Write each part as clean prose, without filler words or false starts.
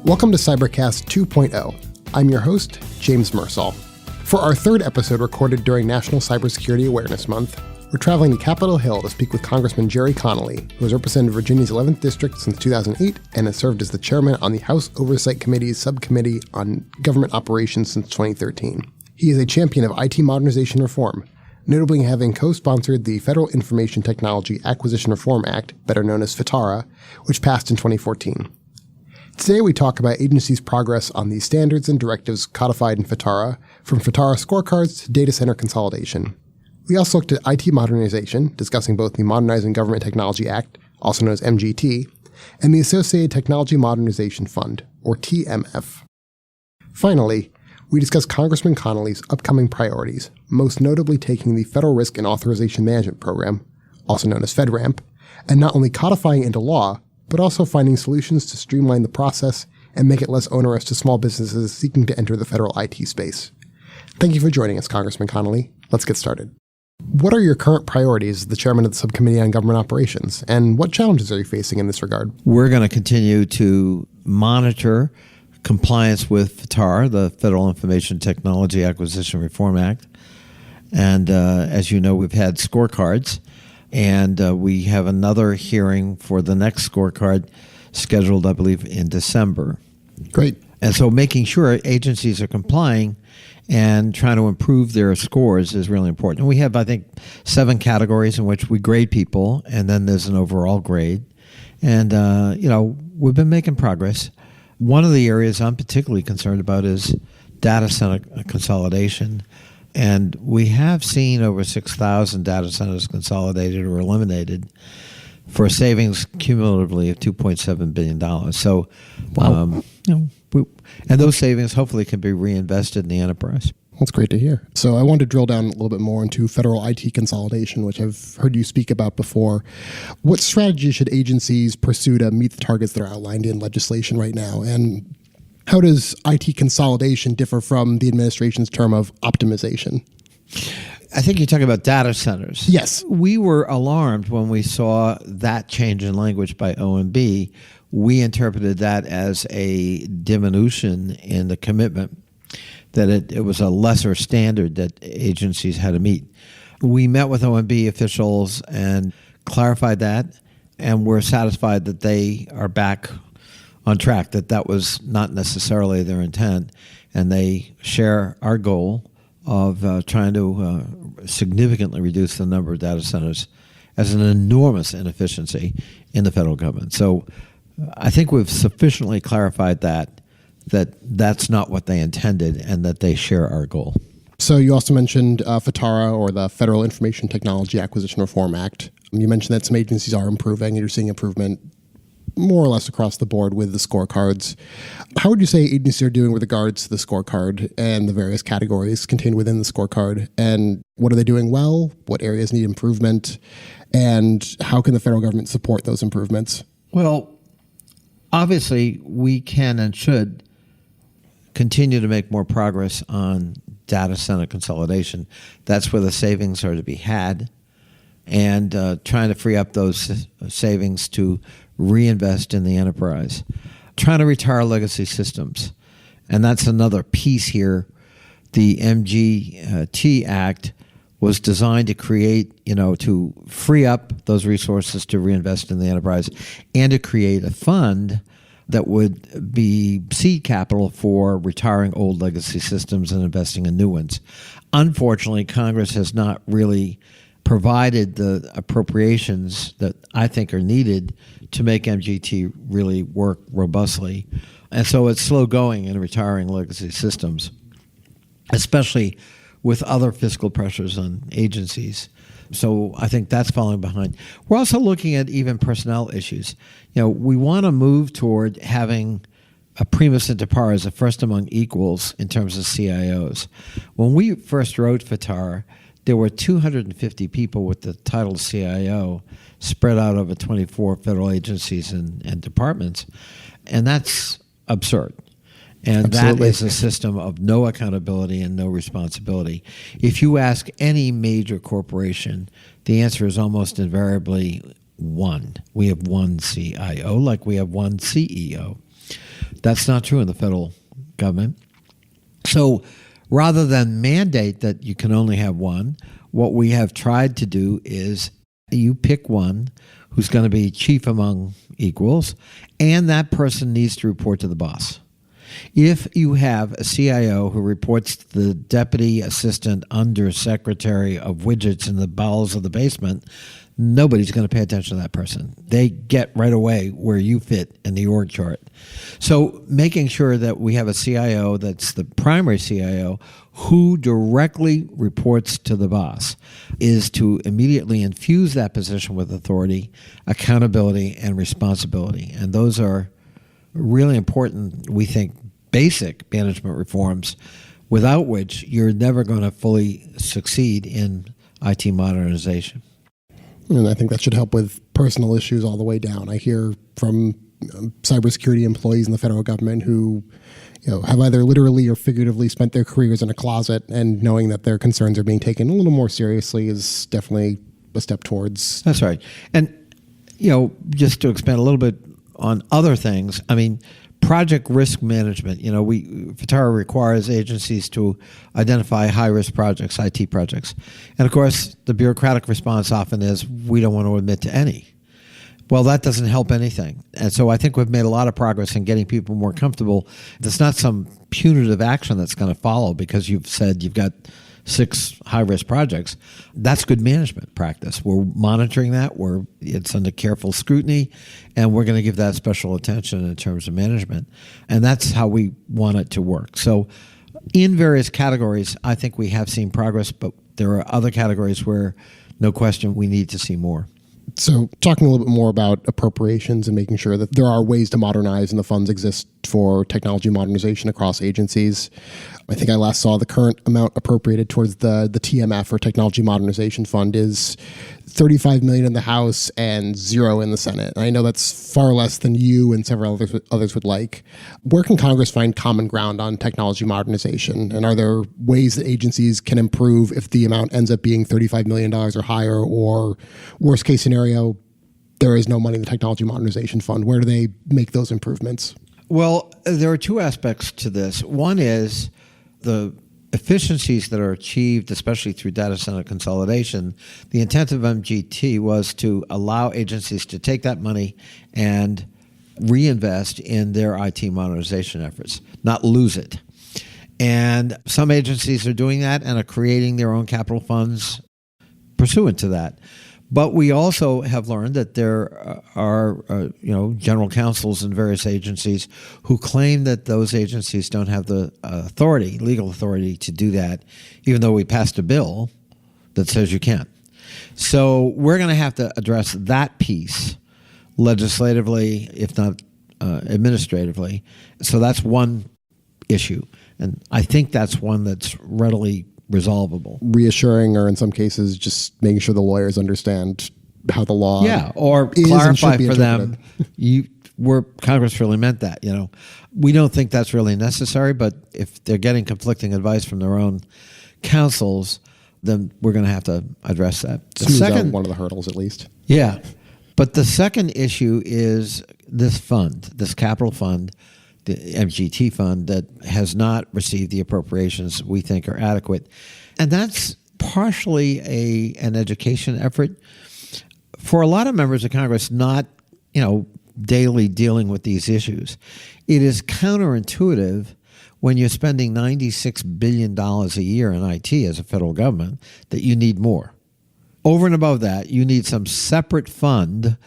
Welcome to Cybercast 2.0. I'm your host, James Mursall. For our third episode recorded during National Cybersecurity Awareness Month, we're traveling to Capitol Hill to speak with Congressman Gerry Connolly, who has represented Virginia's 11th District since 2008 and has served as the chairman on the House Oversight Committee's Subcommittee on Government Operations since 2013. He is a champion of IT modernization reform, notably having co-sponsored the Federal Information Technology Acquisition Reform Act, better known as FITARA, which passed in 2014. Today we talk about agencies' progress on these standards and directives codified in FITARA, from FITARA scorecards to data center consolidation. We also looked at IT modernization, discussing both the Modernizing Government Technology Act, also known as MGT, and the associated Technology Modernization Fund, or TMF. Finally, we discussed Congressman Connolly's upcoming priorities, most notably taking the Federal Risk and Authorization Management Program, also known as FedRAMP, and not only codifying it into law, but also finding solutions to streamline the process and make it less onerous to small businesses seeking to enter the federal IT space. Thank you for joining us, Congressman Connolly. Let's get started. What are your current priorities as the chairman of the Subcommittee on Government Operations, and what challenges are you facing in this regard? We're going to continue to monitor compliance with FITARA, the Federal Information Technology Acquisition Reform Act. And as you know, we've had scorecards, and we have another hearing for the next scorecard scheduled, I believe, in December. Great. And so making sure agencies are complying and trying to improve their scores is really important. And we have, I think, 7 categories in which we grade people, and then there's an overall grade. And, we've been making progress. One of the areas I'm particularly concerned about is data center consolidation. And we have seen over 6,000 data centers consolidated or eliminated for savings cumulatively of $2.7 billion. So, wow. And those savings hopefully can be reinvested in the enterprise. That's great to hear. So I wanted to drill down a little bit more into federal IT consolidation, which I've heard you speak about before. What strategy should agencies pursue to meet the targets that are outlined in legislation right now? And how does IT consolidation differ from the administration's term of optimization? I think you're talking about data centers. Yes. We were alarmed when we saw that change in language by OMB. We interpreted that as a diminution in the commitment, that it was a lesser standard that agencies had to meet. We met with OMB officials and clarified that, and we're satisfied that they are back on track, that was not necessarily their intent, and they share our goal of trying to significantly reduce the number of data centers as an enormous inefficiency in the federal government. So I think we've sufficiently clarified that's not what they intended and that they share our goal. So you also mentioned FITARA, or the Federal Information Technology Acquisition Reform Act. You mentioned that some agencies are improving, and you're seeing improvement more or less across the board with the scorecards. How would you say agencies are doing with regards to the scorecard and the various categories contained within the scorecard? And what are they doing well? What areas need improvement? And how can the federal government support those improvements? Well, obviously, we can and should continue to make more progress on data center consolidation. That's where the savings are to be had, and trying to free up those savings to reinvest in the enterprise. Trying to retire legacy systems. And that's another piece here. The MGT Act was designed to create, to free up those resources to reinvest in the enterprise and to create a fund that would be seed capital for retiring old legacy systems and investing in new ones. Unfortunately, Congress has not really provided the appropriations that I think are needed to make MGT really work robustly. And so it's slow going in retiring legacy systems, especially with other fiscal pressures on agencies. So I think that's falling behind. We're also looking at even personnel issues. We want to move toward having a primus inter pares, a first among equals in terms of CIOs. When we first wrote FITARA, there were 250 people with the title CIO spread out over 24 federal agencies and departments, and that's absurd. And Absolutely. That is a system of no accountability and no responsibility. If you ask any major corporation, the answer is almost invariably one. We have one CIO, like we have one CEO. That's not true in the federal government. So rather than mandate that you can only have one, what we have tried to do is you pick one who's going to be chief among equals, and that person needs to report to the boss. If you have a CIO who reports to the deputy assistant undersecretary of widgets in the bowels of the basement, nobody's going to pay attention to that person. They get right away where you fit in the org chart. So making sure that we have a CIO that's the primary CIO who directly reports to the boss is to immediately infuse that position with authority, accountability, and responsibility. And those are really important, we think, basic management reforms, without which you're never going to fully succeed in IT modernization. And I think that should help with personal issues all the way down. I hear from cybersecurity employees in the federal government who have either literally or figuratively spent their careers in a closet, and knowing that their concerns are being taken a little more seriously is definitely a step towards. That's right. And, just to expand a little bit on other things, project risk management, FITARA requires agencies to identify high-risk projects, IT projects. And, of course, the bureaucratic response often is, we don't want to admit to any. Well, that doesn't help anything. And so I think we've made a lot of progress in getting people more comfortable. There's not some punitive action that's going to follow because you've said you've got 6 high-risk projects. That's good management practice. We're monitoring that. It's under careful scrutiny, and we're going to give that special attention in terms of management. And that's how we want it to work. So in various categories, I think we have seen progress, but there are other categories where, no question, we need to see more. So talking a little bit more about appropriations and making sure that there are ways to modernize and the funds exist for technology modernization across agencies. I think I last saw the current amount appropriated towards the TMF, or Technology Modernization Fund, is $35 million in the House and $0 in the Senate. And I know that's far less than you and several others would like. Where can Congress find common ground on technology modernization? And are there ways that agencies can improve if the amount ends up being $35 million or higher, or worst case scenario, there is no money in the Technology Modernization Fund? Where do they make those improvements? Well, there are 2 aspects to this. One is the efficiencies that are achieved, especially through data center consolidation. The intent of MGT was to allow agencies to take that money and reinvest in their IT modernization efforts, not lose it. And some agencies are doing that and are creating their own capital funds pursuant to that. But we also have learned that there are, general counsels in various agencies who claim that those agencies don't have the legal authority to do that, even though we passed a bill that says you can. So we're going to have to address that piece legislatively, if not administratively. So that's one issue. And I think that's one that's readily resolvable. Reassuring, or in some cases, just making sure the lawyers understand how the law or clarify for them, Congress really meant that. We don't think that's really necessary, but if they're getting conflicting advice from their own counsels, then we're going to have to address that. The second, out one of the hurdles, at least. Yeah. But the second issue is this fund, this capital fund, the MGT fund, that has not received the appropriations we think are adequate. And that's partially an education effort. For a lot of members of Congress not, daily dealing with these issues, it is counterintuitive when you're spending $96 billion a year in IT as a federal government that you need more. Over and above that, you need some separate fund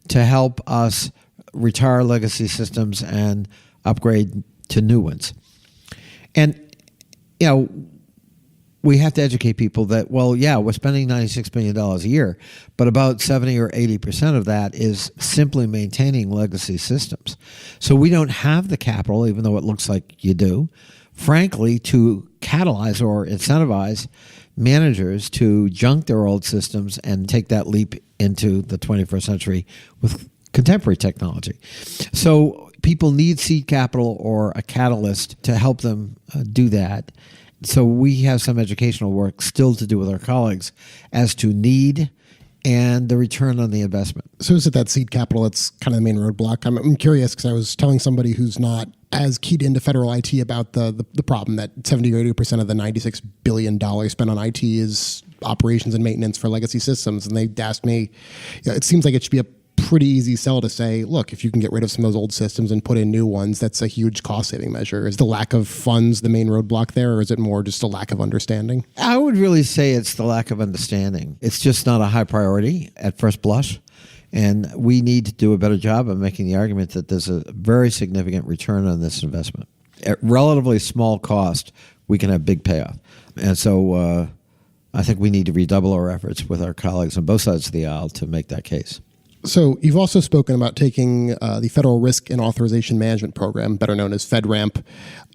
to help us retire legacy systems and upgrade to new ones. And, we have to educate people that, we're spending $96 billion a year, but about 70 or 80% of that is simply maintaining legacy systems. So we don't have the capital, even though it looks like you do, frankly, to catalyze or incentivize managers to junk their old systems and take that leap into the 21st century with contemporary technology. So people need seed capital or a catalyst to help them do that. So we have some educational work still to do with our colleagues as to need and the return on the investment. So is it that seed capital that's kind of the main roadblock? I'm curious because I was telling somebody who's not as keyed into federal IT about the problem that 70 or 80% of the $96 billion spent on IT is operations and maintenance for legacy systems. And they asked me, it seems like it should be a pretty easy sell to say, look, if you can get rid of some of those old systems and put in new ones, that's a huge cost-saving measure. Is the lack of funds the main roadblock there, or is it more just a lack of understanding? I would really say it's the lack of understanding. It's just not a high priority at first blush. And we need to do a better job of making the argument that there's a very significant return on this investment. At relatively small cost, we can have big payoff. And so I think we need to redouble our efforts with our colleagues on both sides of the aisle to make that case. So you've also spoken about taking the Federal Risk and Authorization Management Program, better known as FedRAMP,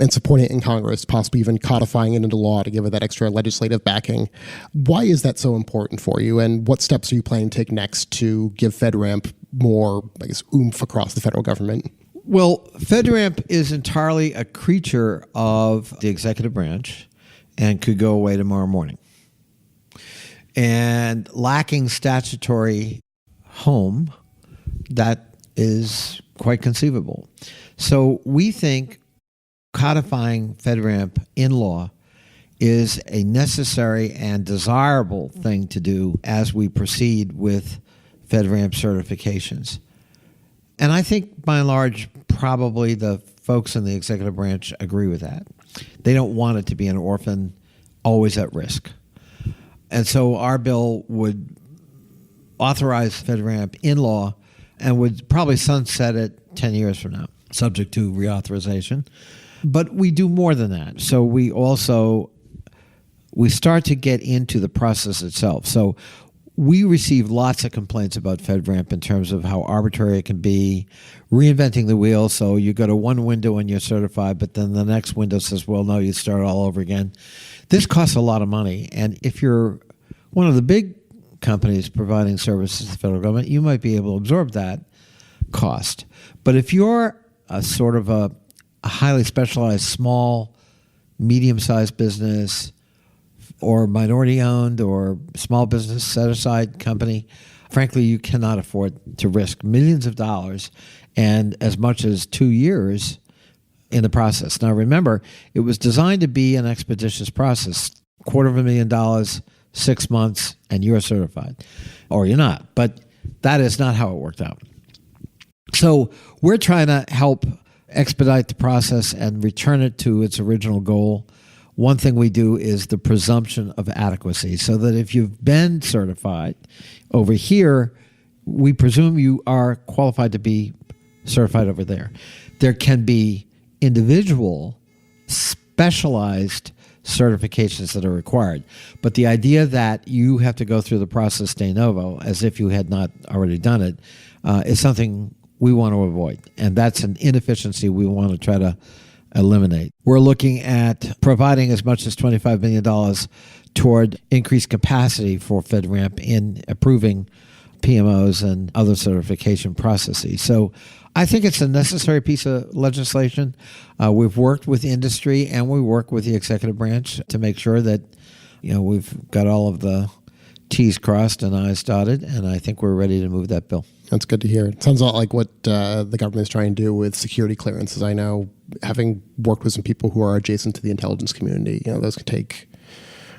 and supporting it in Congress, possibly even codifying it into law to give it that extra legislative backing. Why is that so important for you, and what steps are you planning to take next to give FedRAMP more, oomph across the federal government? Well, FedRAMP is entirely a creature of the executive branch and could go away tomorrow morning. And lacking statutory home, that is quite conceivable. So we think codifying FedRAMP in law is a necessary and desirable thing to do as we proceed with FedRAMP certifications. And I think, by and large, probably the folks in the executive branch agree with that. They don't want it to be an orphan, always at risk. And so our bill would authorize FedRAMP in law and would probably sunset it 10 years from now, subject to reauthorization. But we do more than that. So we start to get into the process itself. So we receive lots of complaints about FedRAMP in terms of how arbitrary it can be, reinventing the wheel. So you go to one window and you're certified, but then the next window says, well, no, you start all over again. This costs a lot of money. And if you're one of the big companies providing services to the federal government, you might be able to absorb that cost. But if you're a sort of a highly specialized, small, medium-sized business or minority-owned or small business set-aside company, frankly, you cannot afford to risk millions of dollars and as much as 2 years in the process. Now, remember, it was designed to be an expeditious process, $250,000, 6 months, and you're certified, or you're not. But that is not how it worked out. So we're trying to help expedite the process and return it to its original goal. One thing we do is the presumption of adequacy, so that if you've been certified over here, we presume you are qualified to be certified over there. There can be individual, specialized certifications that are required. But the idea that you have to go through the process de novo as if you had not already done it is something we want to avoid. And that's an inefficiency we want to try to eliminate. We're looking at providing as much as $25 million toward increased capacity for FedRAMP in approving PMOs and other certification processes. So I think it's a necessary piece of legislation. We've worked with industry and we work with the executive branch to make sure that we've got all of the T's crossed and I's dotted, and I think we're ready to move that bill. That's good to hear. It sounds a lot like what the government is trying to do with security clearances. I know, having worked with some people who are adjacent to the intelligence community, those could take,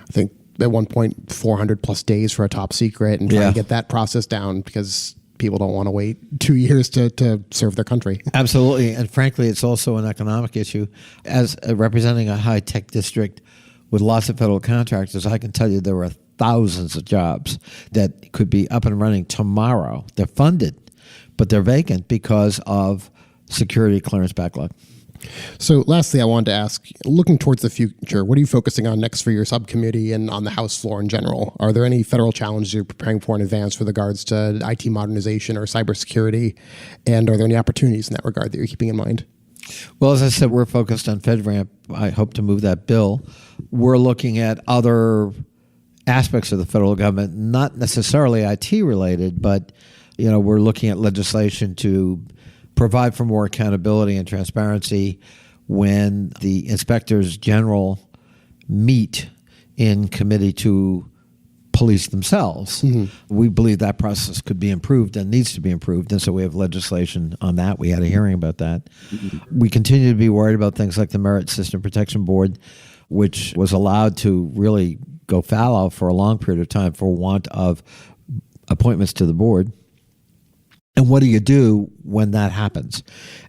I think, at one point, 400 plus days for a top secret, and try to get that process down because people don't want to wait 2 years to serve their country. Absolutely. And frankly, it's also an economic issue. As representing a high-tech district with lots of federal contractors, I can tell you there are thousands of jobs that could be up and running tomorrow. They're funded, but they're vacant because of security clearance backlog. So lastly, I wanted to ask, looking towards the future, what are you focusing on next for your subcommittee and on the House floor in general? Are there any federal challenges you're preparing for in advance with regards to IT modernization or cybersecurity? And are there any opportunities in that regard that you're keeping in mind? Well, as I said, we're focused on FedRAMP. I hope to move that bill. We're looking at other aspects of the federal government, not necessarily IT related, but we're looking at legislation to provide for more accountability and transparency when the inspectors general meet in committee to police themselves. We believe that process could be improved and needs to be improved, and so we have legislation on that. We had a hearing about that. We continue to be worried about things like the Merit System Protection Board, which was allowed to really go fallow for a long period of time for want of appointments to the board. And what do you do when that happens?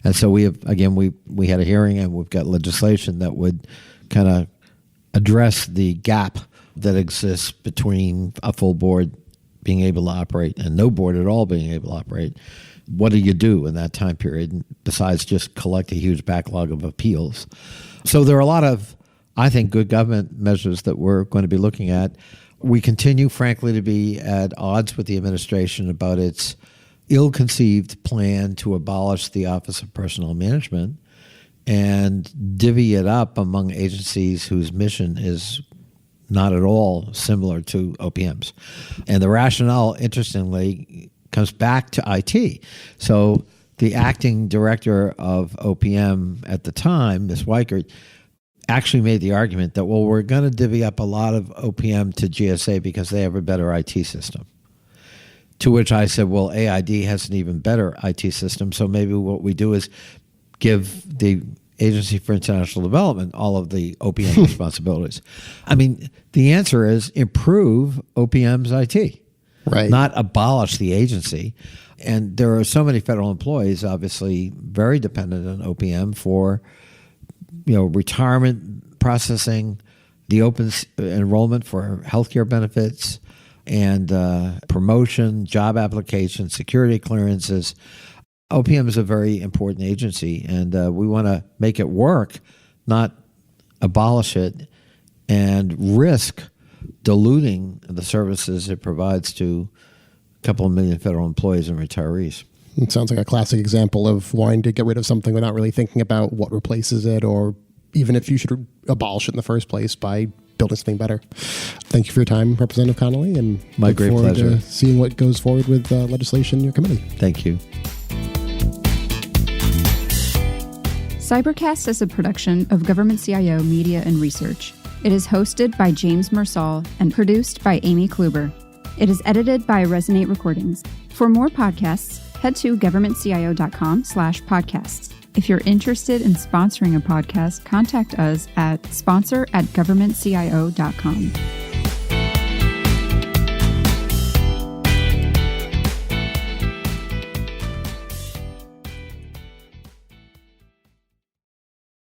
And so we have, again, we had a hearing, and we've got legislation that would kind of address the gap that exists between a full board being able to operate and no board at all being able to operate. What do you do in that time period besides just collect a huge backlog of appeals? So there are a lot of, I think, good government measures that we're going to be looking at. We continue, frankly, to be at odds with the administration about its ill-conceived plan to abolish the Office of Personnel Management and divvy it up among agencies whose mission is not at all similar to OPM's. And the rationale, interestingly, comes back to IT. So the acting director of OPM at the time, Ms. Weichert, actually made the argument that, well, we're going to divvy up a lot of OPM to GSA because they have a better IT system. To which I said, well, AID has an even better IT system, so maybe what we do is give the Agency for International Development all of the OPM responsibilities. I mean, the answer is improve OPM's IT, right? Not abolish the agency. And there are so many federal employees, obviously, very dependent on OPM for, retirement processing, the open enrollment for healthcare benefits, and promotion, job applications, security clearances. OPM is a very important agency, and we want to make it work, not abolish it and risk diluting the services it provides to a couple of million federal employees and retirees. It sounds like a classic example of wanting to get rid of something without really thinking about what replaces it, or even if you should abolish it in the first place by building something better. Thank you for your time, Representative Connolly, and my great pleasure. Seeing what goes forward with legislation in your committee. Thank you. Cybercast is a production of Government CIO Media and Research. It is hosted by James Mersall and produced by Amy Kluber. It is edited by Resonate Recordings. For more podcasts, head to governmentcio.com/podcasts. If you're interested in sponsoring a podcast, contact us at sponsor@governmentcio.com.